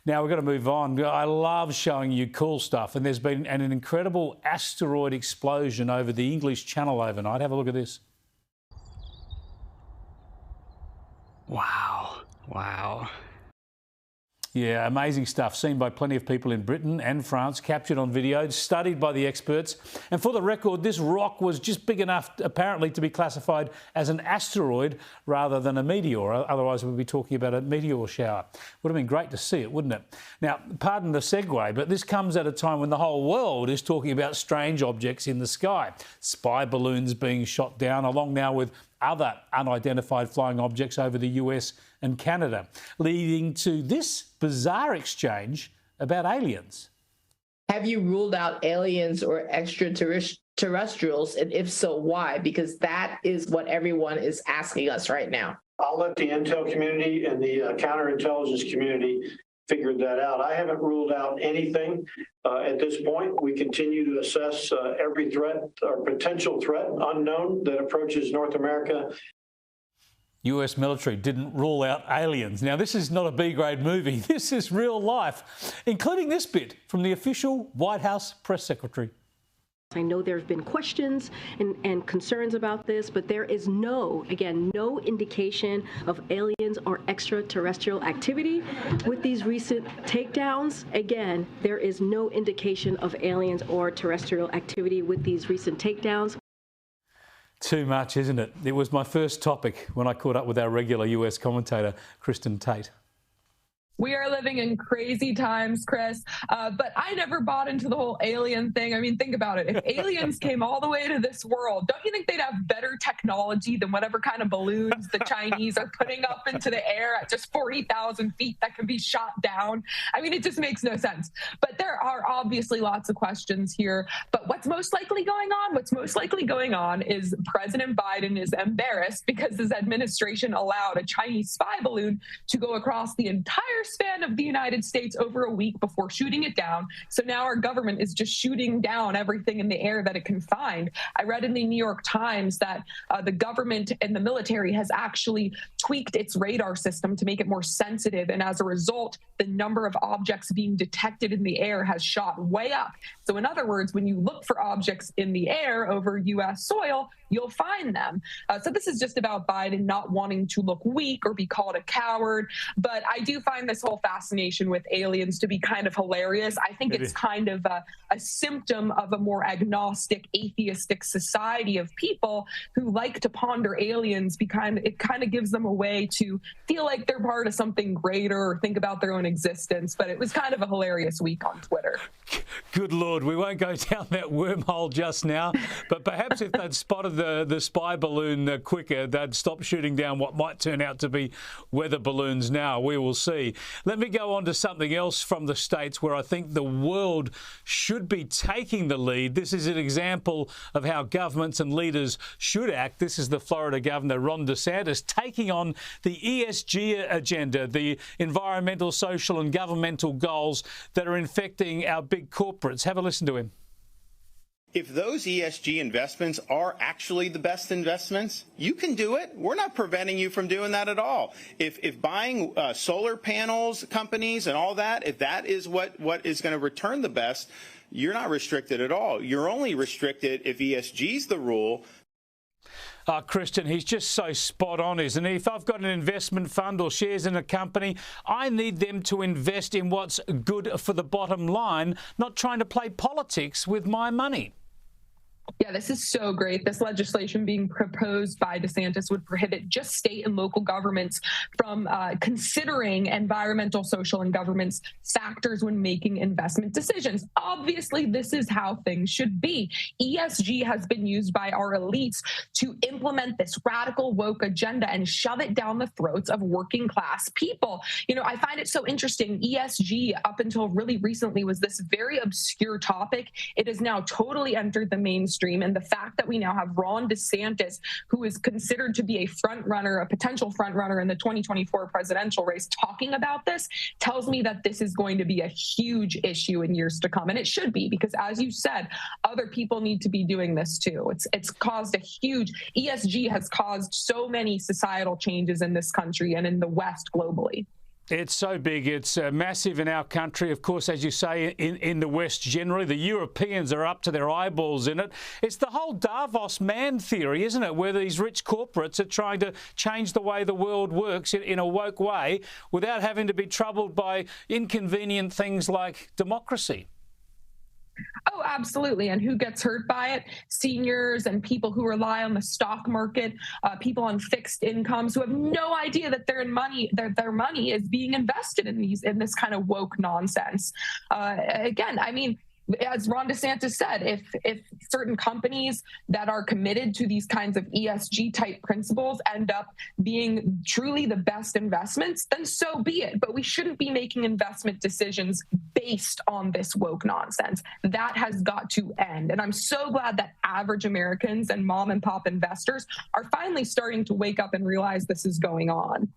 Now, we've got to move on. I love showing you cool stuff, and there's been an incredible asteroid explosion over the English Channel overnight. Have a look at this. Wow. Wow. Yeah, amazing stuff, seen by plenty of people in Britain and France, captured on video, studied by the experts. And for the record, this rock was just big enough, apparently, to be classified as an asteroid rather than a meteor. Otherwise, we'd be talking about a meteor shower. Would have been great to see it, wouldn't it? Now, pardon the segue, but this comes at a time when the whole world is talking about strange objects in the sky. Spy balloons being shot down, along now with other unidentified flying objects over the US and Canada, leading to this bizarre exchange about aliens. Have you ruled out aliens or extraterrestrials? And if so, why? Because that is what everyone is asking us right now. I'll let the intel community and the counterintelligence community figure that out. I haven't ruled out anything at this point. We continue to assess every threat or potential threat unknown that approaches North America. US military didn't rule out aliens. Now, this is not a B-grade movie. This is real life, including this bit from the official White House press secretary. I know there have been questions and concerns about this, but there is no indication of aliens or extraterrestrial activity with these recent takedowns. Again, there is no indication of aliens or terrestrial activity with these recent takedowns. Too much, isn't it? It was my first topic when I caught up with our regular US commentator, Kristin Tate. We are living in crazy times, Chris, but I never bought into the whole alien thing. I mean, think about it. If aliens came all the way to this world, don't you think they'd have better technology than whatever kind of balloons the Chinese are putting up into the air at just 40,000 feet that can be shot down? I mean, it just makes no sense. But there are obviously lots of questions here. But what's most likely going on? What's most likely going on is President Biden is embarrassed because his administration allowed a Chinese spy balloon to go across the entire span of the United States over a week before shooting it down. So now our government is just shooting down everything in the air that it can find. I read in the New York Times that the government and the military has actually tweaked its radar system to make it more sensitive. And as a result, the number of objects being detected in the air has shot way up. So in other words, when you look for objects in the air over U.S. soil, you'll find them. So this is just about Biden not wanting to look weak or be called a coward. But I do find this whole fascination with aliens to be kind of hilarious. I think it's kind of a symptom of a more agnostic, atheistic society of people who like to ponder aliens. It kind of gives them a way to feel like they're part of something greater or think about their own existence. But it was kind of a hilarious week on Twitter. Good Lord, we won't go down that wormhole just now. But perhaps if they'd spotted the spy balloon quicker, they'd stop shooting down what might turn out to be weather balloons now. We will see. Let me go on to something else from the States where I think the world should be taking the lead. This is an example of how governments and leaders should act. This is the Florida Governor, Ron DeSantis, taking on the ESG agenda, the environmental, social and governmental goals that are infecting our big corporates. Have a listen to him. If those ESG investments are actually the best investments, you can do it. We're not preventing you from doing that at all. If buying solar panels companies and all that, if that is what is going to return the best, you're not restricted at all. You're only restricted if ESG is the rule. Kristin, he's just so spot on, isn't he? If I've got an investment fund or shares in a company, I need them to invest in what's good for the bottom line, not trying to play politics with my money. Yeah, this is so great. This legislation being proposed by DeSantis would prohibit just state and local governments from considering environmental, social, and governance factors when making investment decisions. Obviously, this is how things should be. ESG has been used by our elites to implement this radical woke agenda and shove it down the throats of working class people. You know, I find it so interesting. ESG, up until really recently, was this very obscure topic. It has now totally entered the mainstream. And the fact that we now have Ron DeSantis, who is considered to be a front runner, a potential front runner in the 2024 presidential race, talking about this, tells me that this is going to be a huge issue in years to come. And it should be, because as you said, other people need to be doing this too. It's caused ESG has caused so many societal changes in this country and in the West globally. It's so big. It's massive in our country. Of course, as you say, in the West generally, the Europeans are up to their eyeballs in it. It's the whole Davos man theory, isn't it, where these rich corporates are trying to change the way the world works in a woke way without having to be troubled by inconvenient things like democracy. Oh, absolutely. And who gets hurt by it? Seniors and people who rely on the stock market, people on fixed incomes who have no idea that their money is being invested in this kind of woke nonsense. Again, I mean, as Ron DeSantis said, if certain companies that are committed to these kinds of ESG type principles end up being truly the best investments, then so be it. But we shouldn't be making investment decisions based on this woke nonsense. That has got to end. And I'm so glad that average Americans and mom and pop investors are finally starting to wake up and realize this is going on.